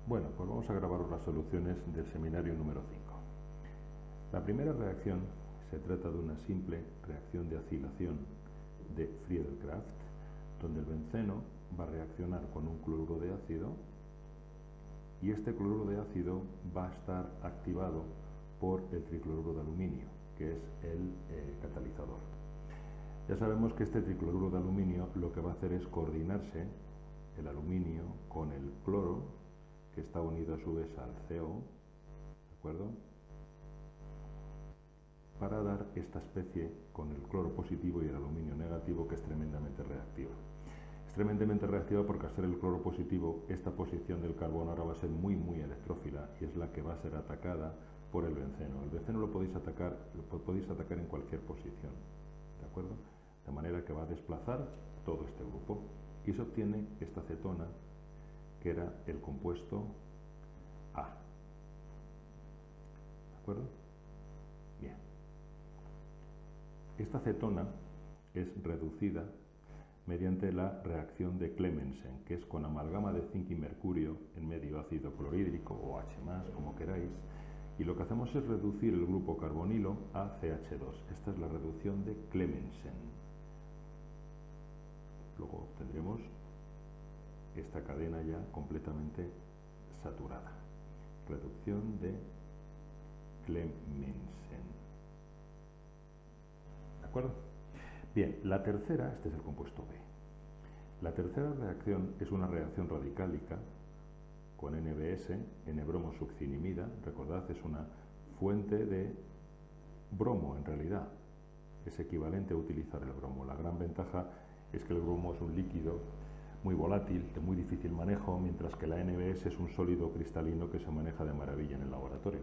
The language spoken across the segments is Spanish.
Bueno, pues vamos a grabar las soluciones del seminario número 5. La primera reacción se trata de una simple reacción de acilación de Friedel-Crafts, donde el benceno va a reaccionar con un cloruro de ácido y este cloruro de ácido va a estar activado por el tricloruro de aluminio, que es el catalizador. Ya sabemos que este tricloruro de aluminio lo que va a hacer es coordinarse el aluminio con el cloro, que está unido a su vez al CO, ¿de acuerdo?, para dar esta especie con el cloro positivo y el aluminio negativo, que es tremendamente reactiva. Es tremendamente reactiva porque al ser el cloro positivo, esta posición del carbono ahora va a ser muy electrófila y es la que va a ser atacada por el benceno. El benceno lo podéis atacar en cualquier posición, ¿de acuerdo? De manera que va a desplazar todo este grupo y se obtiene esta cetona, que era el compuesto A. ¿De acuerdo? Bien. Esta cetona es reducida mediante la reacción de Clemmensen, que es con amalgama de zinc y mercurio en medio ácido clorhídrico o H+, como queráis, y lo que hacemos es reducir el grupo carbonilo a CH2. Esta es la reducción de Clemmensen. Luego tendremos esta cadena ya completamente saturada. Reducción de Clemmensen. ¿De acuerdo? Bien, la tercera, este es el compuesto B. La tercera reacción es una reacción radicálica con NBS, N-bromo-succinimida. Recordad, es una fuente de bromo en realidad. Es equivalente a utilizar el bromo. La gran ventaja es que el bromo es un líquido muy volátil, de muy difícil manejo, mientras que la NBS es un sólido cristalino que se maneja de maravilla en el laboratorio.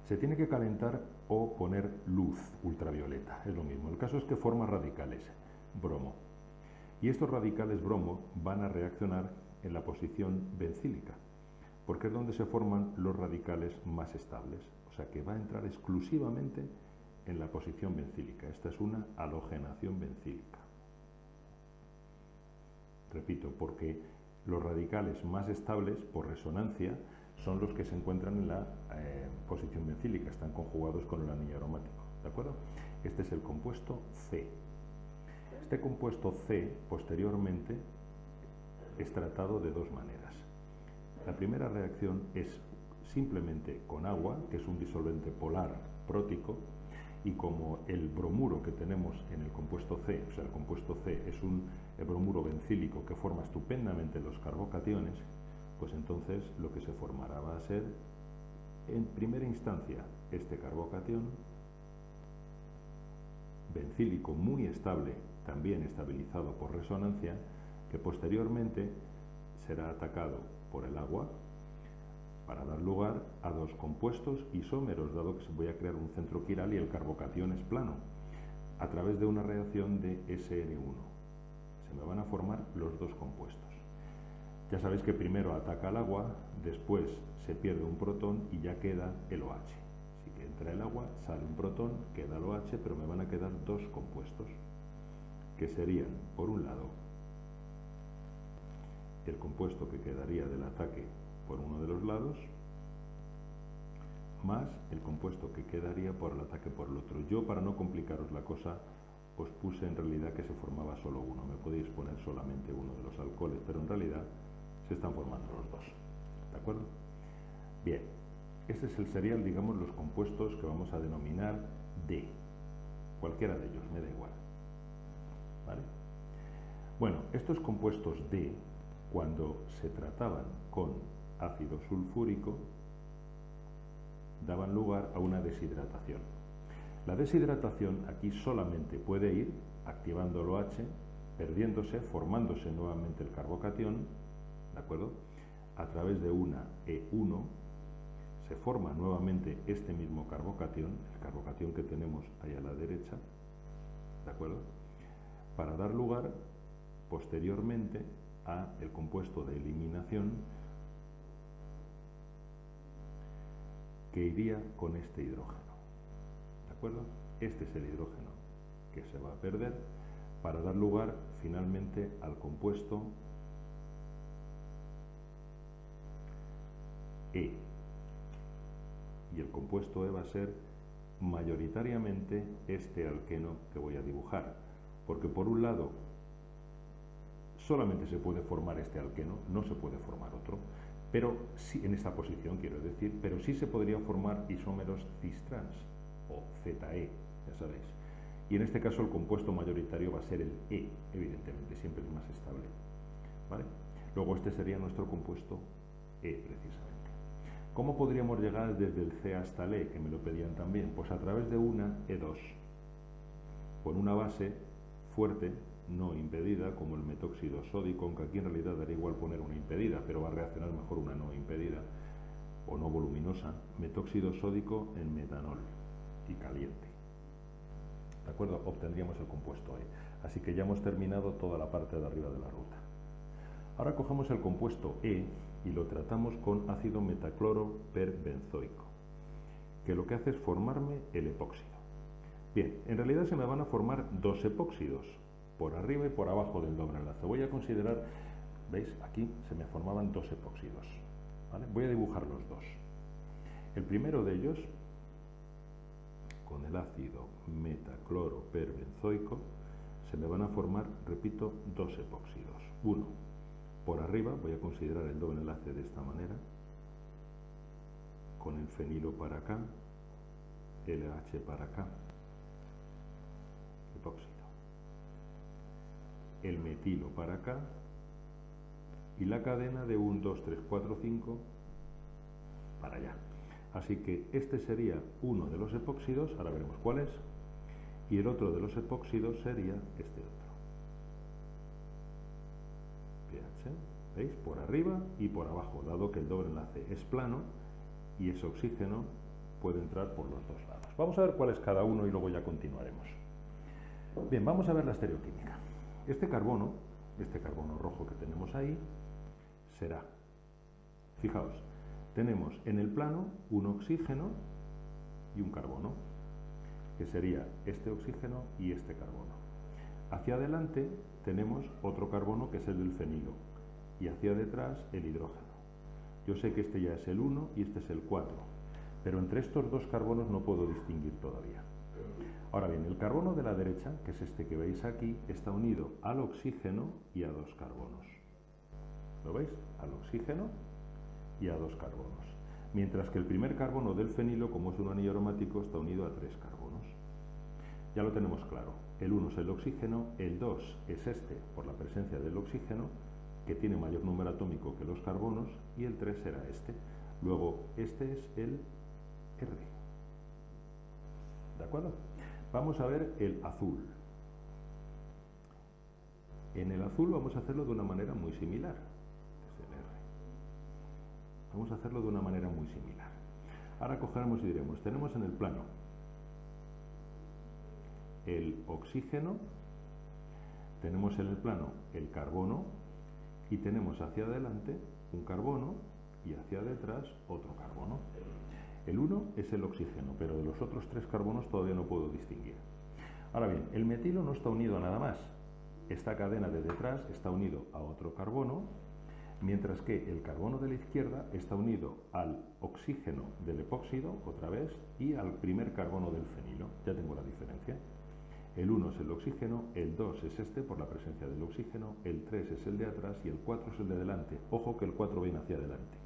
Se tiene que calentar o poner luz ultravioleta, es lo mismo. El caso es que forma radicales, bromo. Y estos radicales bromo van a reaccionar en la posición bencílica, porque es donde se forman los radicales más estables. O sea que va a entrar exclusivamente en la posición bencílica. Esta es una halogenación bencílica. Repito, porque los radicales más estables, por resonancia, son los que se encuentran en la posición bencílica, están conjugados con el anillo aromático, ¿de acuerdo? Este es el compuesto C. Este compuesto C, posteriormente, es tratado de dos maneras. La primera reacción es simplemente con agua, que es un disolvente polar prótico, y como el bromuro que tenemos en el compuesto C, o sea, el compuesto C es un bromuro bencílico que forma estupendamente los carbocationes, pues entonces lo que se formará va a ser, en primera instancia, este carbocatión bencílico muy estable, también estabilizado por resonancia, que posteriormente será atacado por el agua para dar lugar a dos compuestos isómeros, dado que voy a crear un centro quiral y el carbocatión es plano, a través de una reacción de SN1. Se me van a formar los dos compuestos. Ya sabéis que primero ataca el agua, después se pierde un protón y ya queda el OH. Así que entra el agua, sale un protón, queda el OH, pero me van a quedar dos compuestos, que serían, por un lado, el compuesto que quedaría del ataque por uno de los lados, más el compuesto que quedaría por el ataque por el otro. Yo, para no complicaros la cosa, os puse en realidad que se formaba solo uno. Me podéis poner solamente uno de los alcoholes, pero en realidad se están formando los dos. ¿De acuerdo? Bien, este es el serial, digamos, los compuestos que vamos a denominar D. Cualquiera de ellos, me da igual. ¿Vale? Bueno, estos compuestos D, cuando se trataban con ácido sulfúrico, daban lugar a una deshidratación. La deshidratación aquí solamente puede ir activando el OH, perdiéndose, formándose nuevamente el carbocatión, ¿de acuerdo? A través de una E1 se forma nuevamente este mismo carbocatión, el carbocatión que tenemos ahí a la derecha, ¿de acuerdo? Para dar lugar posteriormente a el compuesto de eliminación que iría con este hidrógeno, ¿de acuerdo? Este es el hidrógeno que se va a perder para dar lugar finalmente al compuesto E. Y el compuesto E va a ser mayoritariamente este alqueno que voy a dibujar, porque por un lado solamente se puede formar este alqueno, no se puede formar otro, pero sí, en esta posición quiero decir, pero sí se podría formar isómeros cis-trans o ZE, ya sabéis. Y en este caso el compuesto mayoritario va a ser el E, evidentemente, siempre es más estable, ¿vale? Luego este sería nuestro compuesto E, precisamente. ¿Cómo podríamos llegar desde el C hasta el E, que me lo pedían también? Pues a través de una E2, con una base fuerte, no impedida, como el metóxido sódico, aunque aquí en realidad daría igual poner una impedida, pero va a reaccionar mejor una no impedida, o no voluminosa, metóxido sódico en metanol y caliente. ¿De acuerdo? Obtendríamos el compuesto E. Así que ya hemos terminado toda la parte de arriba de la ruta. Ahora cogemos el compuesto E y lo tratamos con ácido metacloro perbenzoico, que lo que hace es formarme el epóxido. Bien, en realidad se me van a formar dos epóxidos, por arriba y por abajo del doble enlace. Voy a considerar, ¿veis? Aquí se me formaban dos epóxidos, ¿vale? Voy a dibujar los dos. El primero de ellos, con el ácido metacloro perbenzoico, se me van a formar, repito, dos epóxidos. Uno, por arriba, voy a considerar el doble enlace de esta manera, con el fenilo para acá, LH para acá, epóxido. El metilo para acá, y la cadena de 1, 2, 3, 4, 5 para allá. Así que este sería uno de los epóxidos, ahora veremos cuál es, y el otro de los epóxidos sería este otro. pH, ¿veis? Por arriba y por abajo, dado que el doble enlace es plano y ese oxígeno puede entrar por los dos lados. Vamos a ver cuál es cada uno y luego ya continuaremos. Bien, vamos a ver la estereoquímica. Este carbono rojo que tenemos ahí, será, fijaos, tenemos en el plano un oxígeno y un carbono, que sería este oxígeno y este carbono. Hacia adelante tenemos otro carbono que es el del fenilo, y hacia detrás el hidrógeno. Yo sé que este ya es el 1 y este es el 4, pero entre estos dos carbonos no puedo distinguir todavía. Ahora bien, el carbono de la derecha, que es este que veis aquí, está unido al oxígeno y a dos carbonos. ¿Lo veis? Al oxígeno y a dos carbonos. Mientras que el primer carbono del fenilo, como es un anillo aromático, está unido a tres carbonos. Ya lo tenemos claro. El 1 es el oxígeno, el 2 es este, por la presencia del oxígeno, que tiene mayor número atómico que los carbonos, y el 3 será este. Luego, este es el R. ¿De acuerdo? Vamos a ver el azul. En el azul vamos a hacerlo de una manera muy similar. Es el R. Vamos a hacerlo de una manera muy similar. Ahora cogeremos y diremos, tenemos en el plano el oxígeno, tenemos en el plano el carbono y tenemos hacia adelante un carbono y hacia detrás otro carbono. El 1 es el oxígeno, pero de los otros tres carbonos todavía no puedo distinguir. Ahora bien, el metilo no está unido a nada más. Esta cadena de detrás está unido a otro carbono, mientras que el carbono de la izquierda está unido al oxígeno del epóxido, otra vez, y al primer carbono del fenilo. Ya tengo la diferencia. El 1 es el oxígeno, el 2 es este por la presencia del oxígeno, el 3 es el de atrás y el 4 es el de delante. Ojo que el 4 viene hacia adelante,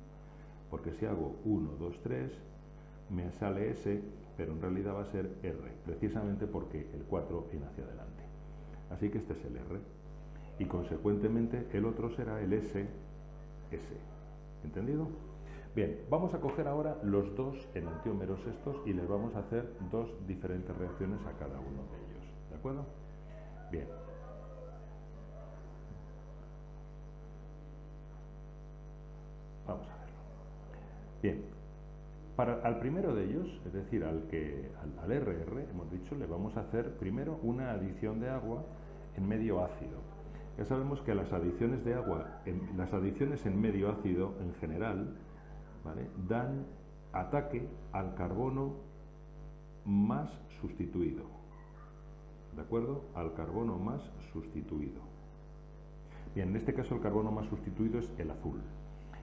porque si hago 1, 2, 3, me sale S, pero en realidad va a ser R, precisamente porque el 4 viene hacia adelante. Así que este es el R, y consecuentemente el otro será el S. ¿Entendido? Bien, vamos a coger ahora los dos enantiómeros estos y les vamos a hacer dos diferentes reacciones a cada uno de ellos. ¿De acuerdo? Bien. Vamos a verlo. Bien. Al primero de ellos, es decir, al RR, hemos dicho, le vamos a hacer primero una adición de agua en medio ácido. Ya sabemos que las adiciones de agua, las adiciones en medio ácido en general, ¿vale?, dan ataque al carbono más sustituido. ¿De acuerdo? Al carbono más sustituido. Bien, en este caso el carbono más sustituido es el azul.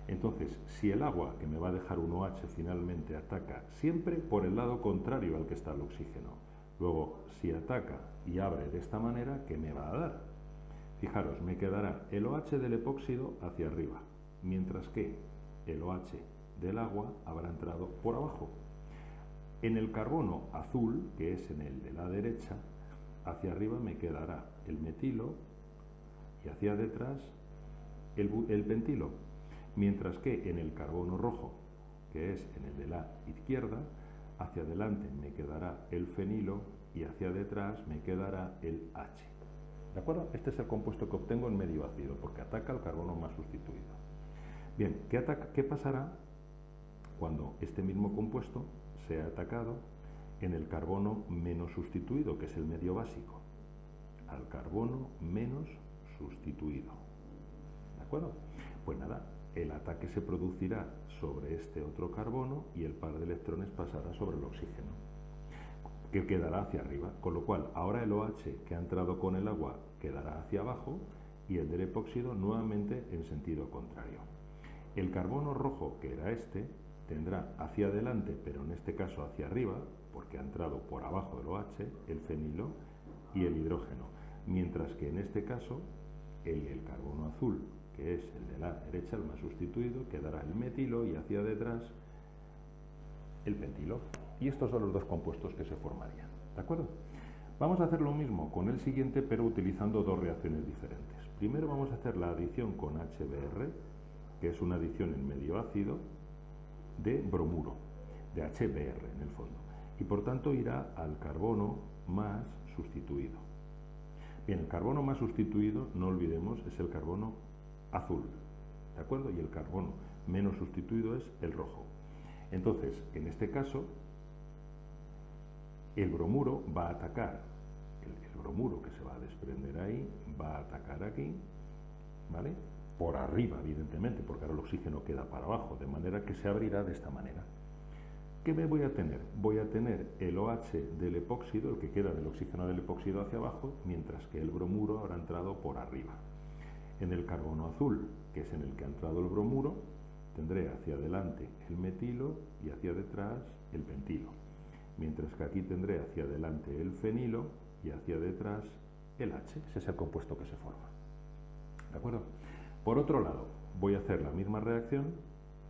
Entonces, si el agua, que me va a dejar un OH finalmente, ataca siempre por el lado contrario al que está el oxígeno, luego, si ataca y abre de esta manera, ¿qué me va a dar? Fijaros, me quedará el OH del epóxido hacia arriba, mientras que el OH del agua habrá entrado por abajo. En el carbono azul, que es en el de la derecha, hacia arriba me quedará el metilo y hacia detrás el pentilo, mientras que en el carbono rojo, que es en el de la izquierda, hacia adelante me quedará el fenilo y hacia detrás me quedará el H. ¿De acuerdo? Este es el compuesto que obtengo en medio ácido, porque ataca al carbono más sustituido. Bien, ¿qué pasará cuando este mismo compuesto sea atacado en el carbono menos sustituido, que es el medio básico? Al carbono menos sustituido. ¿De acuerdo? Pues nada, el ataque se producirá sobre este otro carbono y el par de electrones pasará sobre el oxígeno, que quedará hacia arriba, con lo cual ahora el OH que ha entrado con el agua quedará hacia abajo y el del epóxido nuevamente en sentido contrario. El carbono rojo, que era este, tendrá hacia adelante, pero en este caso hacia arriba, porque ha entrado por abajo del OH, el fenilo y el hidrógeno, mientras que en este caso el carbono azul, que es el de la derecha, el más sustituido, quedará el metilo y hacia detrás el pentilo. Y estos son los dos compuestos que se formarían. ¿De acuerdo? Vamos a hacer lo mismo con el siguiente, pero utilizando dos reacciones diferentes. Primero vamos a hacer la adición con HBr, que es una adición en medio ácido de bromuro, de HBr en el fondo. Y por tanto irá al carbono más sustituido. Bien, el carbono más sustituido, no olvidemos, es el carbono azul, ¿de acuerdo? Y el carbono menos sustituido es el rojo. Entonces, en este caso, el bromuro va a atacar, el bromuro que se va a desprender ahí, va a atacar aquí, ¿vale? Por arriba, evidentemente, porque ahora el oxígeno queda para abajo, de manera que se abrirá de esta manera. ¿Qué me voy a tener? Voy a tener el OH del epóxido, el que queda del oxígeno del epóxido hacia abajo, mientras que el bromuro habrá entrado por arriba. En el carbono azul, que es en el que ha entrado el bromuro, tendré hacia adelante el metilo y hacia detrás el pentilo, mientras que aquí tendré hacia adelante el fenilo y hacia detrás el H. Ese es el compuesto que se forma. ¿De acuerdo? Por otro lado, voy a hacer la misma reacción,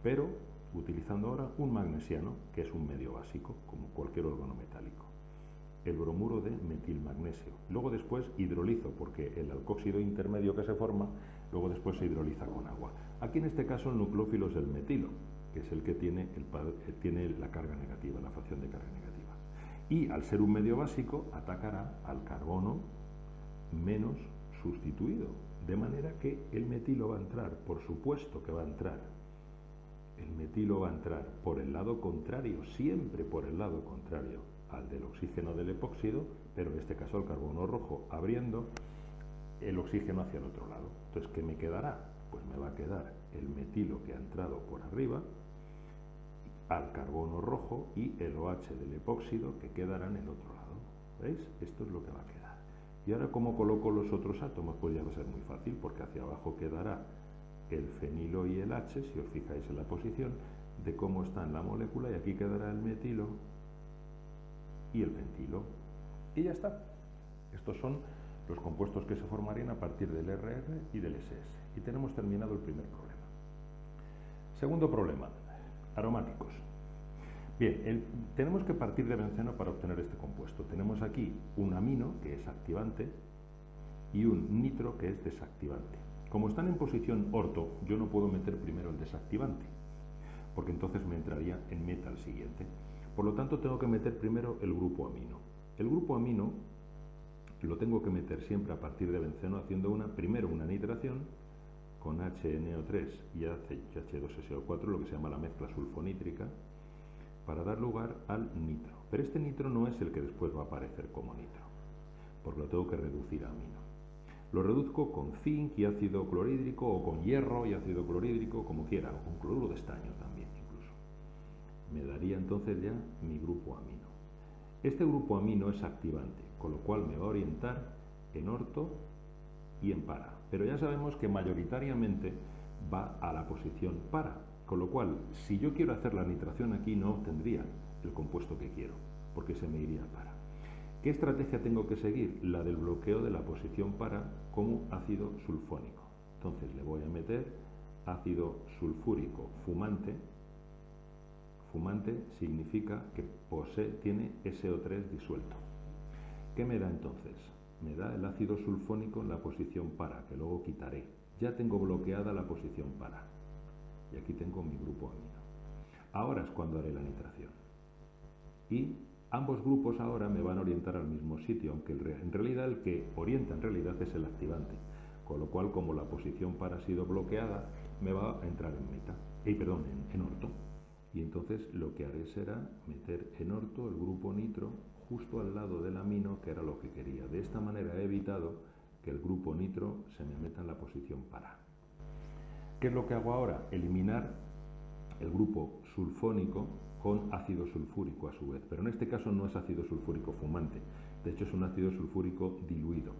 pero utilizando ahora un magnesiano, que es un medio básico, como cualquier organometálico. El bromuro de metilmagnesio. Luego después hidrolizo, porque el alcóxido intermedio que se forma, luego después se hidroliza con agua. Aquí en este caso el nucleófilo es el metilo, que es el que tiene la carga negativa, la fracción de carga negativa. Y al ser un medio básico, atacará al carbono menos sustituido, de manera que el metilo va a entrar, por supuesto que va a entrar. El metilo va a entrar por el lado contrario, siempre por el lado contrario al del oxígeno del epóxido, pero en este caso el carbono rojo, abriendo el oxígeno hacia el otro lado. Entonces, ¿qué me quedará? Pues me va a quedar el metilo que ha entrado por arriba, al carbono rojo y el OH del epóxido que quedarán en el otro lado. ¿Veis? Esto es lo que va a quedar. Y ahora, ¿cómo coloco los otros átomos? Pues ya va a ser muy fácil, porque hacia abajo quedará el fenilo y el H, si os fijáis en la posición de cómo está en la molécula, y aquí quedará el metilo y el pentilo. Y ya está. Estos son los compuestos que se formarían a partir del RR y del SS. Y tenemos terminado el primer problema. Segundo problema, aromáticos. Bien, tenemos que partir de benceno para obtener este compuesto. Tenemos aquí un amino, que es activante, y un nitro, que es desactivante. Como están en posición orto, yo no puedo meter primero el desactivante, porque entonces me entraría en metal siguiente. Por lo tanto, tengo que meter primero el grupo amino. El grupo amino lo tengo que meter siempre a partir de benceno haciendo primero una nitración con HNO3 y H2SO4, lo que se llama la mezcla sulfonítrica, para dar lugar al nitro. Pero este nitro no es el que después va a aparecer como nitro, porque lo tengo que reducir a amino. Lo reduzco con zinc y ácido clorhídrico, o con hierro y ácido clorhídrico, como quiera, o con cloruro de estaño también incluso. Me daría entonces ya mi grupo amino. Este grupo amino es activante, con lo cual me va a orientar en orto y en para. Pero ya sabemos que mayoritariamente va a la posición para, con lo cual, si yo quiero hacer la nitración aquí, no obtendría el compuesto que quiero, porque se me iría para. ¿Qué estrategia tengo que seguir? La del bloqueo de la posición para como ácido sulfónico. Entonces le voy a meter ácido sulfúrico fumante. Fumante significa que tiene SO3 disuelto. ¿Qué me da entonces? Me da el ácido sulfónico en la posición para, que luego quitaré. Ya tengo bloqueada la posición para. Y aquí tengo mi grupo amino. Ahora es cuando haré la nitración. Y ambos grupos ahora me van a orientar al mismo sitio, aunque en realidad el que orienta en realidad es el activante. Con lo cual, como la posición para ha sido bloqueada, me va a entrar en orto. Y entonces lo que haré será meter en orto el grupo nitro justo al lado del amino, que era lo que quería. De esta manera he evitado que el grupo nitro se me meta en la posición para. ¿Qué es lo que hago ahora? Eliminar el grupo sulfónico con ácido sulfúrico a su vez, pero en este caso no es ácido sulfúrico fumante, de hecho es un ácido sulfúrico diluido,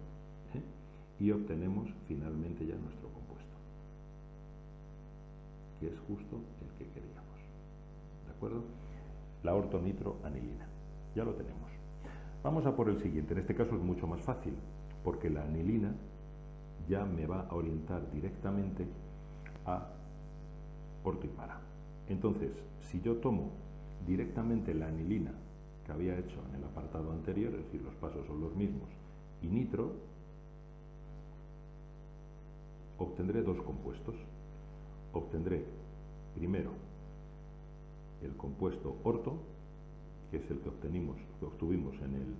y obtenemos finalmente ya nuestro compuesto, que es justo el que queríamos, ¿de acuerdo? La ortonitroanilina, ya lo tenemos. Vamos a por el siguiente, en este caso es mucho más fácil, porque la anilina ya me va a orientar directamente a orto y para. Entonces, si yo tomo directamente la anilina que había hecho en el apartado anterior, es decir, los pasos son los mismos, y nitro, obtendré dos compuestos. Obtendré primero el compuesto orto, que es el que obtuvimos en el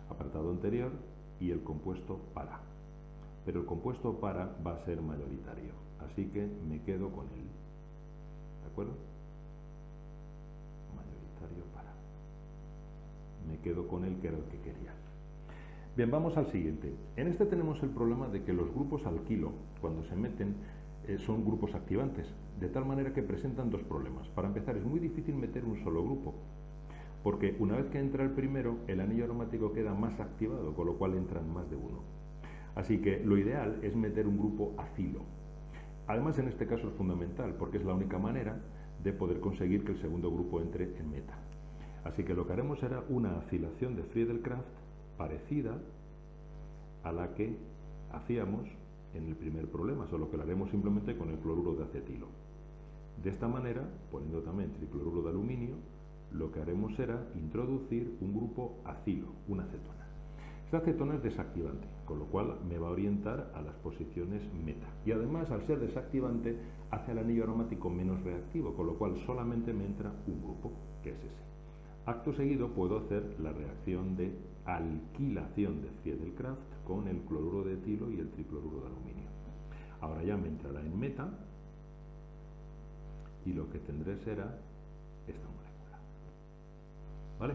apartado anterior, y el compuesto para. Pero el compuesto para va a ser mayoritario, así que me quedo con él. ¿De acuerdo? Mayoritario para. Me quedo con él, que era el que quería. Bien, vamos al siguiente. En este tenemos el problema de que los grupos alquilo, cuando se meten, son grupos activantes, de tal manera que presentan dos problemas. Para empezar, es muy difícil meter un solo grupo, porque una vez que entra el primero, el anillo aromático queda más activado, con lo cual entran más de uno. Así que lo ideal es meter un grupo acilo. Además, en este caso es fundamental, porque es la única manera de poder conseguir que el segundo grupo entre en meta. Así que lo que haremos será una acilación de Friedel-Crafts parecida a la que hacíamos en el primer problema, solo que la haremos simplemente con el cloruro de acetilo. De esta manera, poniendo también tricloruro de aluminio, lo que haremos será introducir un grupo acilo, una acetona. Esta acetona es desactivante, con lo cual me va a orientar a las posiciones meta. Y además, al ser desactivante, hace al anillo aromático menos reactivo, con lo cual solamente me entra un grupo, que es ese. Acto seguido puedo hacer la reacción de alquilación de Friedel-Crafts con el cloruro de etilo y el tricloruro de aluminio. Ahora ya me entrará en meta y lo que tendré será esta molécula. ¿Vale?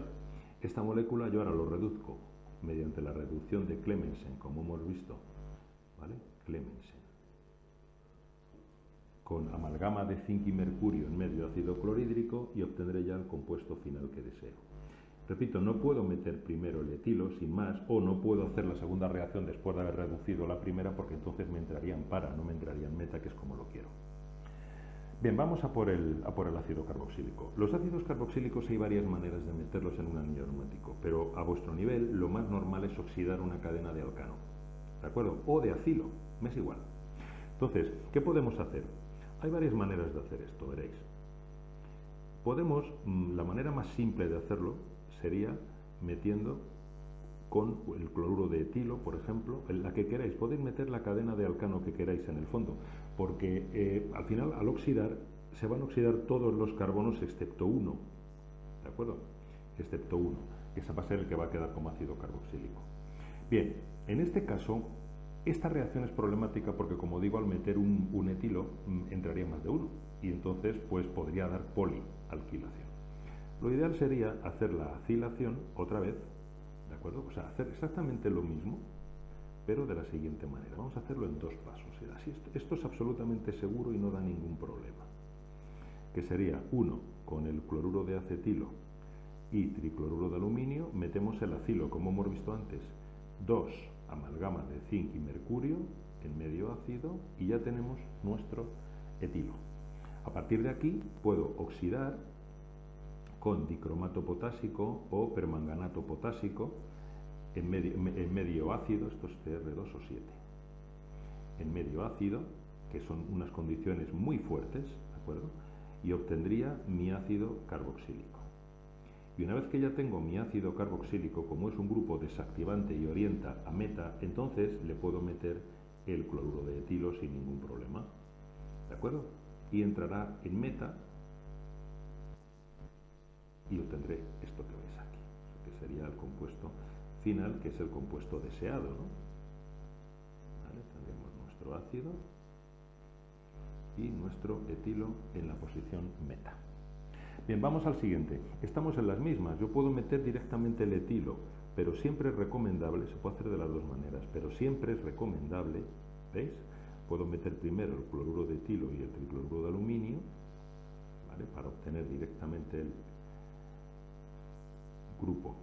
Esta molécula yo ahora lo reduzco mediante la reducción de Clemmensen, como hemos visto, ¿vale? Clemmensen, con amalgama de zinc y mercurio en medio de ácido clorhídrico y obtendré ya el compuesto final que deseo. Repito, no puedo meter primero el etilo sin más, o no puedo hacer la segunda reacción después de haber reducido la primera, porque entonces me entrarían para, no me entrarían meta, que es como lo quiero. Bien, vamos a por el ácido carboxílico. Los ácidos carboxílicos hay varias maneras de meterlos en un anillo aromático, pero a vuestro nivel lo más normal es oxidar una cadena de alcano, ¿de acuerdo? O de acilo, me es igual. Entonces, ¿qué podemos hacer? Hay varias maneras de hacer esto, veréis. La manera más simple de hacerlo sería metiendo con el cloruro de etilo, por ejemplo, la que queráis. Podéis meter la cadena de alcano que queráis en el fondo, porque al final, al oxidar, se van a oxidar todos los carbonos excepto uno, ¿de acuerdo? Excepto uno, que ese va a ser el que va a quedar como ácido carboxílico. Bien, en este caso, esta reacción es problemática porque, como digo, al meter un etilo, entraría más de uno, y entonces pues podría dar polialquilación. Lo ideal sería hacer la acilación otra vez, ¿de acuerdo? O sea, hacer exactamente lo mismo, pero de la siguiente manera. Vamos a hacerlo en dos pasos. Así, esto es absolutamente seguro y no da ningún problema. Que sería, uno, con el cloruro de acetilo y tricloruro de aluminio, metemos el acilo, como hemos visto antes. 2, amalgama de zinc y mercurio en medio ácido, y ya tenemos nuestro etilo. A partir de aquí puedo oxidar con dicromato potásico o permanganato potásico en medio ácido, esto es Cr2O7. En medio ácido, que son unas condiciones muy fuertes, ¿de acuerdo? Y obtendría mi ácido carboxílico. Y una vez que ya tengo mi ácido carboxílico, como es un grupo desactivante y orienta a meta, entonces le puedo meter el cloruro de etilo sin ningún problema, ¿de acuerdo? Y entrará en meta y obtendré esto que veis aquí, que sería el compuesto final, que es el compuesto deseado, ¿no? ¿Vale? Tendremos nuestro ácido y nuestro etilo en la posición meta. Bien, vamos al siguiente. Estamos en las mismas. Yo puedo meter directamente el etilo, pero siempre es recomendable, se puede hacer de las dos maneras, pero siempre es recomendable, ¿veis? Puedo meter primero el cloruro de etilo y el tricloruro de aluminio, ¿vale? Para obtener directamente el grupo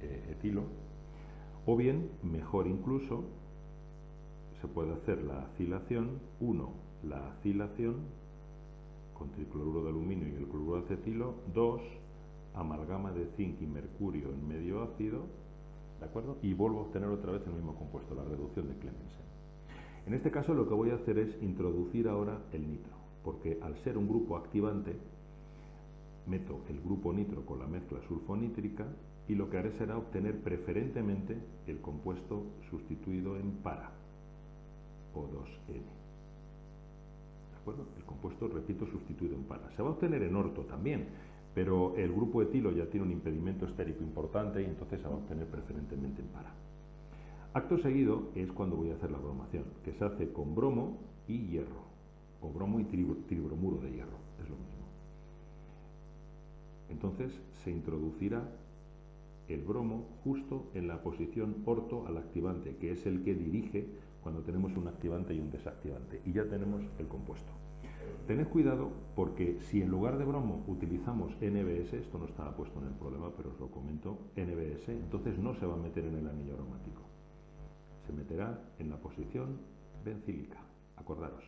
etilo, o bien, mejor incluso, se puede hacer la acilación, la acilación con tricloruro de aluminio y el cloruro de acetilo, 2, amalgama de zinc y mercurio en medio ácido, ¿de acuerdo? Y vuelvo a obtener otra vez el mismo compuesto, la reducción de Clemmensen. En este caso lo que voy a hacer es introducir ahora el nitro, porque al ser un grupo activante, meto el grupo nitro con la mezcla sulfonítrica y lo que haré será obtener preferentemente el compuesto sustituido en para, O2N. ¿De acuerdo? El compuesto, repito, sustituido en para. Se va a obtener en orto también, pero el grupo etilo ya tiene un impedimento estérico importante y entonces se va a obtener preferentemente en para. Acto seguido es cuando voy a hacer la bromación, que se hace con bromo y hierro, o bromo y tribromuro de hierro, es lo mismo. Entonces se introducirá el bromo justo en la posición orto al activante, que es el que dirige cuando tenemos un activante y un desactivante, y ya tenemos el compuesto. Tened cuidado porque si en lugar de bromo utilizamos NBS, esto no estaba puesto en el problema, pero os lo comento, NBS, entonces no se va a meter en el anillo aromático, se meterá en la posición bencílica, acordaros,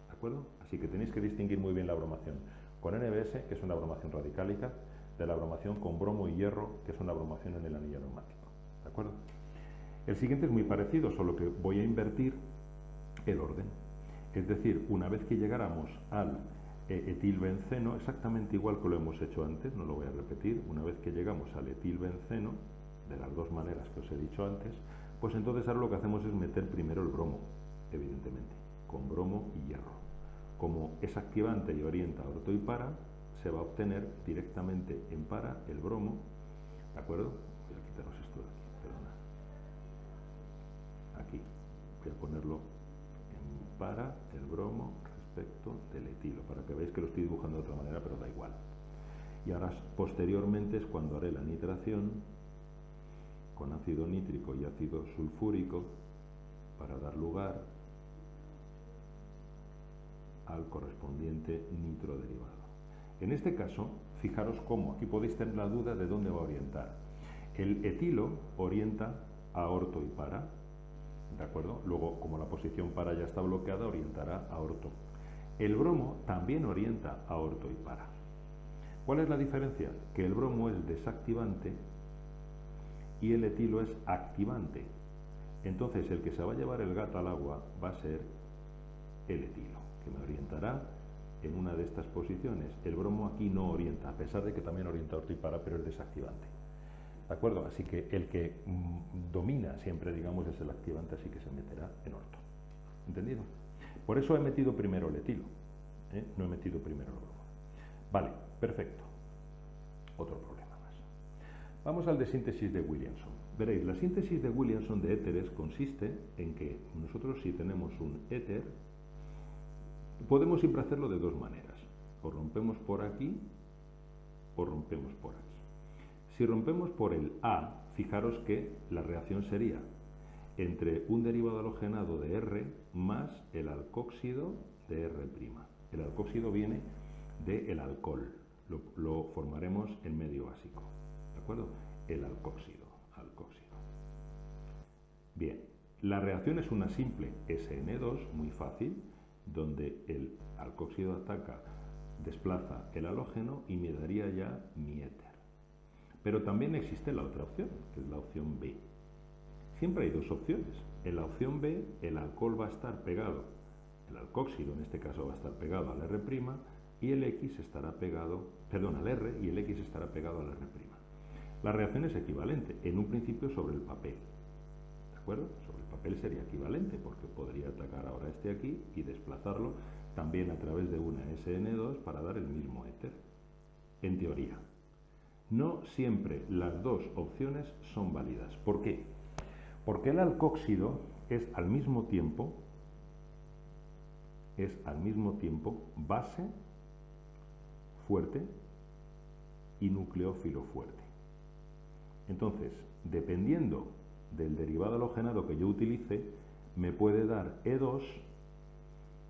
¿de acuerdo? Así que tenéis que distinguir muy bien la bromación con NBS, que es una bromación radicálica, de la bromación con bromo y hierro, que es una bromación en el anillo aromático, ¿de acuerdo? El siguiente es muy parecido, solo que voy a invertir el orden. Es decir, una vez que llegáramos al etilbenceno, exactamente igual que lo hemos hecho antes, no lo voy a repetir, una vez que llegamos al etilbenceno, de las dos maneras que os he dicho antes, pues entonces ahora lo que hacemos es meter primero el bromo, evidentemente, con bromo y hierro. Como es activante y orienta a orto y para, se va a obtener directamente en para el bromo, ¿de acuerdo? Voy a quitaros esto de aquí, perdona. Aquí, voy a ponerlo en para el bromo respecto del etilo, para que veáis que lo estoy dibujando de otra manera, pero da igual. Y ahora posteriormente es cuando haré la nitración con ácido nítrico y ácido sulfúrico para dar lugar al correspondiente nitro derivado. En este caso, fijaros cómo, aquí podéis tener la duda de dónde va a orientar. El etilo orienta a orto y para, ¿de acuerdo? Luego, como la posición para ya está bloqueada, orientará a orto. El bromo también orienta a orto y para. ¿Cuál es la diferencia? Que el bromo es desactivante y el etilo es activante. Entonces, el que se va a llevar el gato al agua va a ser el etilo, que me orientará en una de estas posiciones. El bromo aquí no orienta, a pesar de que también orienta orto y para, pero es desactivante. ¿De acuerdo? Así que el que domina siempre, digamos, es el activante, así que se meterá en orto. ¿Entendido? Por eso he metido primero el etilo, no he metido primero el bromo. Vale, perfecto. Otro problema más. Vamos al de síntesis de Williamson. Veréis, la síntesis de Williamson de éteres consiste en que nosotros, si tenemos un éter, podemos siempre hacerlo de dos maneras. O rompemos por aquí o rompemos por aquí. Si rompemos por el A, fijaros que la reacción sería entre un derivado halogenado de R más el alcóxido de R'. El alcóxido viene del alcohol, lo formaremos en medio básico, ¿de acuerdo? El alcóxido. Bien, la reacción es una simple SN2, muy fácil. donde el alcoxido ataca, desplaza el halógeno y me daría ya mi éter. Pero también existe la otra opción, que es la opción B. Siempre hay dos opciones. En la opción B, el alcohol va a estar pegado, el alcoxido en este caso va a estar pegado al R' y el X estará pegado, perdón, al R y el X estará pegado al R'. La reacción es equivalente, en un principio sobre el papel. ¿De acuerdo? Sobre el papel sería equivalente porque podría atacar ahora este aquí y desplazarlo también a través de una SN2 para dar el mismo éter. En teoría. No siempre las dos opciones son válidas. ¿Por qué? Porque el alcoxido es al mismo tiempo base fuerte y nucleófilo fuerte. Entonces, dependiendo del derivado halogenado que yo utilice, me puede dar E2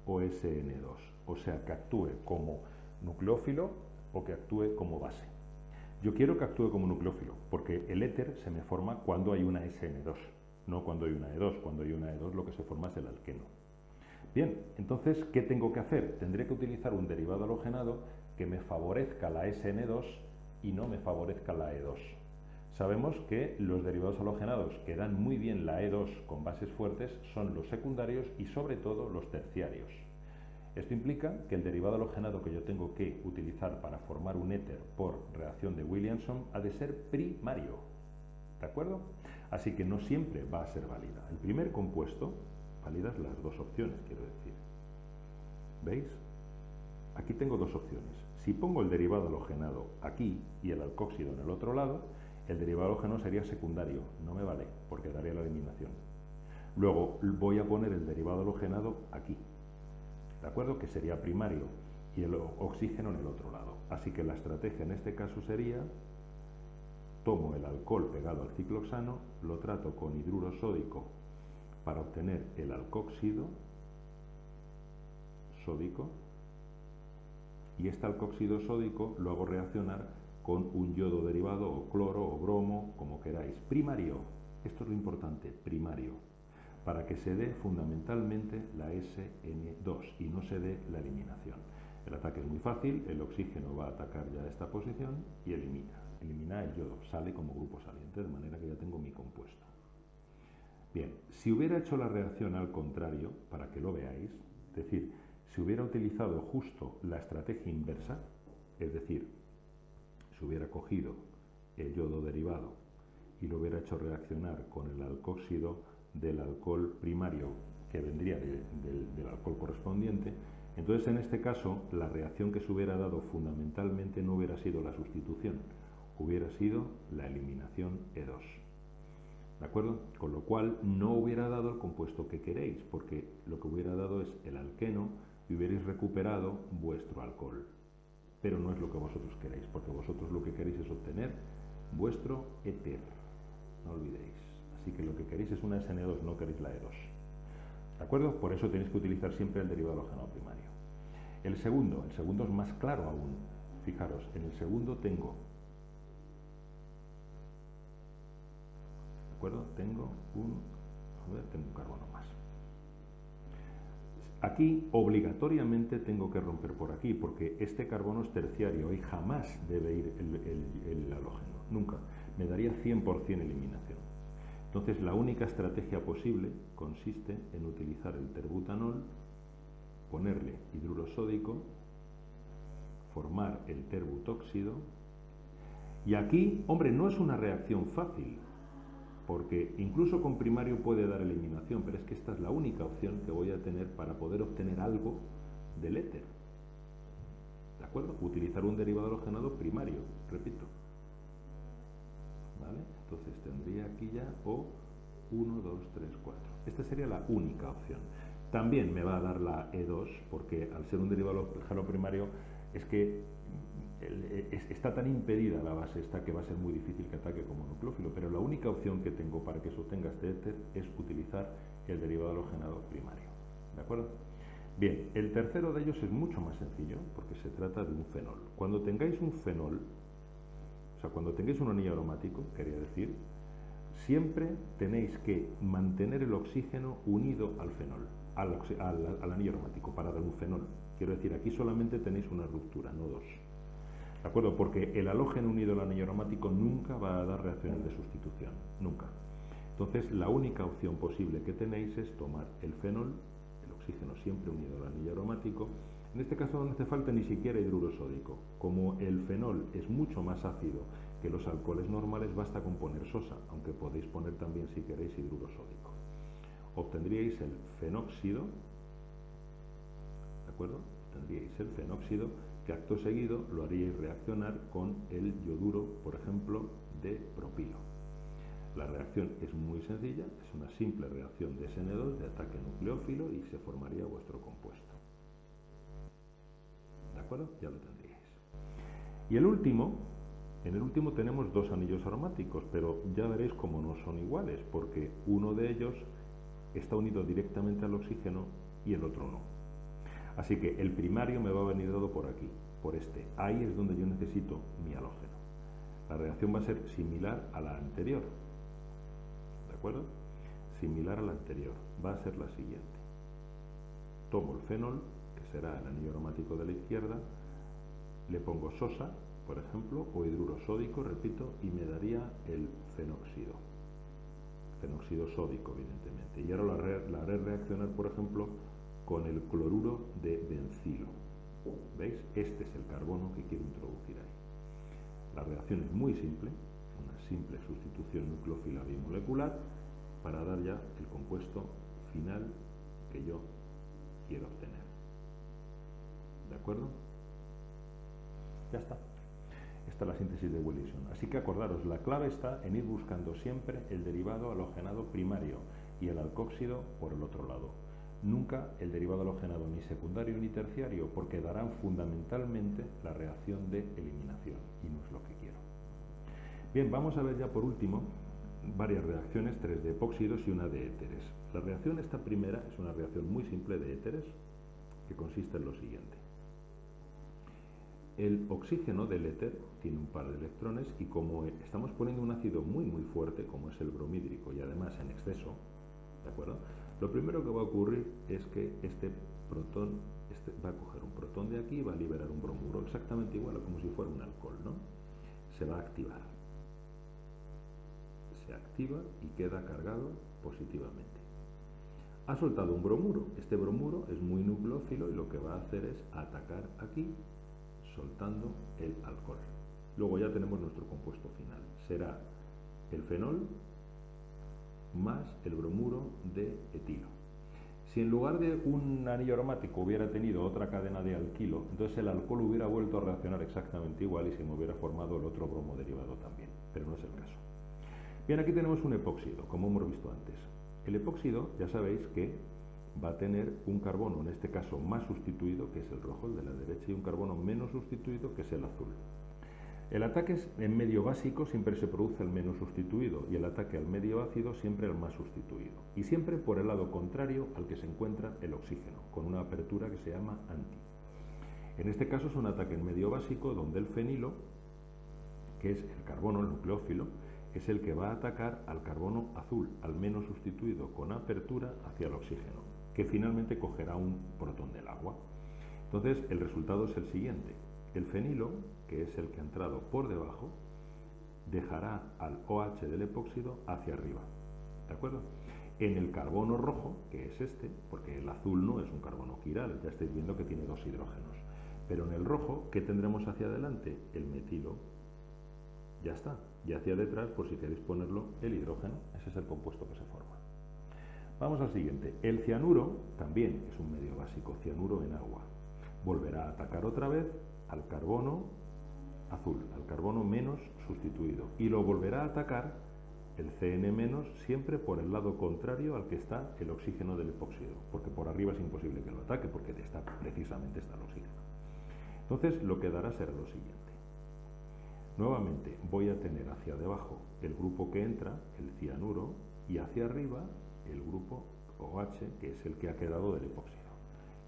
o SN2, o sea, que actúe como nucleófilo o que actúe como base. Yo quiero que actúe como nucleófilo, porque el éter se me forma cuando hay una SN2, no cuando hay una E2. Cuando hay una E2 lo que se forma es el alqueno. Bien, entonces, ¿qué tengo que hacer? Tendré que utilizar un derivado halogenado que me favorezca la SN2 y no me favorezca la E2. Sabemos que los derivados halogenados que dan muy bien la E2 con bases fuertes son los secundarios y sobre todo los terciarios. Esto implica que el derivado halogenado que yo tengo que utilizar para formar un éter por reacción de Williamson ha de ser primario. ¿De acuerdo? Así que no siempre va a ser válida. El primer compuesto, válidas las dos opciones, quiero decir. ¿Veis? Aquí tengo dos opciones. Si pongo el derivado halogenado aquí y el alcoxido en el otro lado, el derivado halógeno sería secundario. No me vale, porque daría la eliminación. Luego voy a poner el derivado halogenado aquí. ¿De acuerdo? Que sería primario y el oxígeno en el otro lado. Así que la estrategia en este caso sería: tomo el alcohol pegado al ciclohexano, lo trato con hidruro sódico para obtener el alcóxido sódico, y este alcóxido sódico lo hago reaccionar con un yodo derivado o cloro o bromo, como queráis. Primario, esto es lo importante, primario, para que se dé fundamentalmente la SN2 y no se dé la eliminación. El ataque es muy fácil, el oxígeno va a atacar ya esta posición y elimina el yodo, sale como grupo saliente, de manera que ya tengo mi compuesto. Bien, si hubiera hecho la reacción al contrario, para que lo veáis, es decir, si hubiera utilizado justo la estrategia inversa, es decir, si hubiera cogido el yodo derivado y lo hubiera hecho reaccionar con el alcóxido del alcohol primario que vendría del alcohol correspondiente, entonces en este caso la reacción que se hubiera dado fundamentalmente no hubiera sido la sustitución, hubiera sido la eliminación E2. ¿De acuerdo? Con lo cual no hubiera dado el compuesto que queréis, porque lo que hubiera dado es el alqueno y hubierais recuperado vuestro alcohol. Pero no es lo que vosotros queréis, porque vosotros lo que queréis es obtener vuestro éter. No olvidéis. Así que lo que queréis es una SN2, no queréis la E2. ¿De acuerdo? Por eso tenéis que utilizar siempre el derivado halogenado primario. El segundo es más claro aún. Fijaros, en el segundo tengo, ¿de acuerdo? Tengo un carbono más. Aquí obligatoriamente tengo que romper por aquí, porque este carbono es terciario y jamás debe ir el halógeno, nunca. Me daría 100% eliminación. Entonces la única estrategia posible consiste en utilizar el terbutanol, ponerle hidruro sódico, formar el terbutóxido, y aquí, hombre, no es una reacción fácil, porque incluso con primario puede dar eliminación, pero es que esta es la única opción que voy a tener para poder obtener algo del éter. ¿De acuerdo? Utilizar un derivado halogenado primario, repito. ¿Vale? Entonces tendría aquí ya O1, 2, 3, 4. Esta sería la única opción. También me va a dar la E2, porque al ser un derivado halógeno primario es que está tan impedida la base esta que va a ser muy difícil que ataque como nucleófilo, pero la única opción que tengo para que se obtenga este éter es utilizar el derivado halogenado primario. ¿De acuerdo? Bien, el tercero de ellos es mucho más sencillo porque se trata de un fenol. Cuando tengáis un fenol, o sea, cuando tengáis un anillo aromático, quería decir, siempre tenéis que mantener el oxígeno unido al fenol. al anillo aromático para dar un fenol. Quiero decir, aquí solamente tenéis una ruptura, no dos. ¿De acuerdo? Porque el halógeno unido al anillo aromático nunca va a dar reacciones de sustitución, nunca. Entonces, la única opción posible que tenéis es tomar el fenol, el oxígeno siempre unido al anillo aromático. En este caso no hace falta ni siquiera hidruro sódico. Como el fenol es mucho más ácido que los alcoholes normales, basta con poner sosa, aunque podéis poner también, si queréis, hidruro sódico. Obtendríais el fenóxido, ¿de acuerdo? Obtendríais el fenóxido, que acto seguido lo haríais reaccionar con el yoduro, por ejemplo, de propilo. La reacción es muy sencilla, es una simple reacción de SN2 de ataque nucleófilo y se formaría vuestro compuesto. ¿De acuerdo? Ya lo tendríais. Y en el último tenemos dos anillos aromáticos, pero ya veréis cómo no son iguales, porque uno de ellos está unido directamente al oxígeno y el otro no. Así que el primario me va a venir dado por aquí, por este. Ahí es donde yo necesito mi halógeno. La reacción va a ser similar a la anterior. ¿De acuerdo? Similar a la anterior. Va a ser la siguiente. Tomo el fenol, que será el anillo aromático de la izquierda, le pongo sosa, por ejemplo, o hidruro sódico, repito, y me daría el fenóxido. Fenóxido sódico, evidentemente. Y ahora la haré reaccionar, por ejemplo, con el cloruro de bencilo. ¿Veis? Este es el carbono que quiero introducir ahí. La reacción es muy simple, una simple sustitución nucleófila bimolecular para dar ya el compuesto final que yo quiero obtener. ¿De acuerdo? Ya está. Esta es la síntesis de Willison. Así que acordaros, la clave está en ir buscando siempre el derivado halogenado primario y el alcóxido por el otro lado. Nunca el derivado halogenado ni secundario ni terciario, porque darán fundamentalmente la reacción de eliminación y no es lo que quiero. Bien, vamos a ver ya por último varias reacciones, 3 de epóxidos y una de éteres. La reacción esta primera es una reacción muy simple de éteres que consiste en lo siguiente. El oxígeno del éter tiene un par de electrones y como estamos poniendo un ácido muy fuerte como es el bromhídrico y además en exceso, ¿de acuerdo? Lo primero que va a ocurrir es que este protón va a coger un protón de aquí y va a liberar un bromuro, exactamente igual a como si fuera un alcohol, ¿no? Se va a activar. Se activa y queda cargado positivamente. Ha soltado un bromuro. Este bromuro es muy nucleófilo y lo que va a hacer es atacar aquí, soltando el alcohol. Luego ya tenemos nuestro compuesto final. Será el fenol más el bromuro de etilo. Si en lugar de un anillo aromático hubiera tenido otra cadena de alquilo, entonces el alcohol hubiera vuelto a reaccionar exactamente igual y se me hubiera formado el otro bromo derivado también, pero no es el caso. Bien, aquí tenemos un epóxido, como hemos visto antes. El epóxido, ya sabéis que va a tener un carbono, en este caso más sustituido, que es el rojo, el de la derecha, y un carbono menos sustituido, que es el azul. El ataque en medio básico siempre se produce al menos sustituido y el ataque al medio ácido siempre al más sustituido. Y siempre por el lado contrario al que se encuentra el oxígeno, con una apertura que se llama anti. En este caso es un ataque en medio básico donde el fenilo, que es el carbono, el nucleófilo, es el que va a atacar al carbono azul, al menos sustituido, con apertura hacia el oxígeno, que finalmente cogerá un protón del agua. Entonces el resultado es el siguiente. El fenilo, que es el que ha entrado por debajo, dejará al OH del epóxido hacia arriba. ¿De acuerdo? En el carbono rojo, que es este, porque el azul no es un carbono quiral, ya estáis viendo que tiene dos hidrógenos. Pero en el rojo, ¿qué tendremos hacia adelante? El metilo. Ya está. Y hacia detrás, por si queréis ponerlo, el hidrógeno. Ese es el compuesto que se forma. Vamos al siguiente. El cianuro también es un medio básico, cianuro en agua. Volverá a atacar otra vez al carbono azul, al carbono menos sustituido, y lo volverá a atacar el Cn- siempre por el lado contrario al que está el oxígeno del epóxido, porque por arriba es imposible que lo ataque, porque precisamente está el oxígeno. Entonces lo que dará será lo siguiente. Nuevamente voy a tener hacia debajo el grupo que entra, el cianuro, y hacia arriba el grupo OH, que es el que ha quedado del epóxido.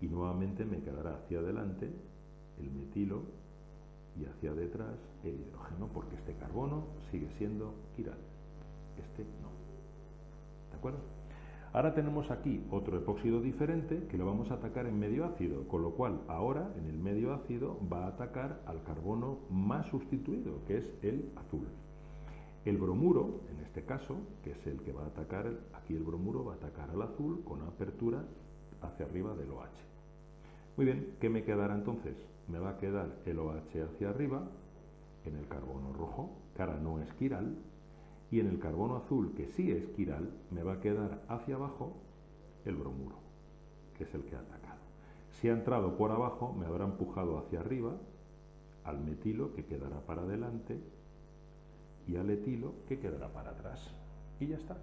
Y nuevamente me quedará hacia adelante el metilo y hacia detrás el hidrógeno, porque este carbono sigue siendo quiral, este no. ¿De acuerdo? Ahora tenemos aquí otro epóxido diferente que lo vamos a atacar en medio ácido, con lo cual ahora en el medio ácido va a atacar al carbono más sustituido, que es el azul. El bromuro, en este caso, que es el que va a atacar, aquí el bromuro va a atacar al azul con apertura hacia arriba del OH. Muy bien, ¿qué me quedará entonces? Me va a quedar el OH hacia arriba, en el carbono rojo, que ahora no es quiral, y en el carbono azul, que sí es quiral, me va a quedar hacia abajo el bromuro, que es el que ha atacado. Si ha entrado por abajo, me habrá empujado hacia arriba al metilo, que quedará para adelante, y al etilo, que quedará para atrás. Y ya está.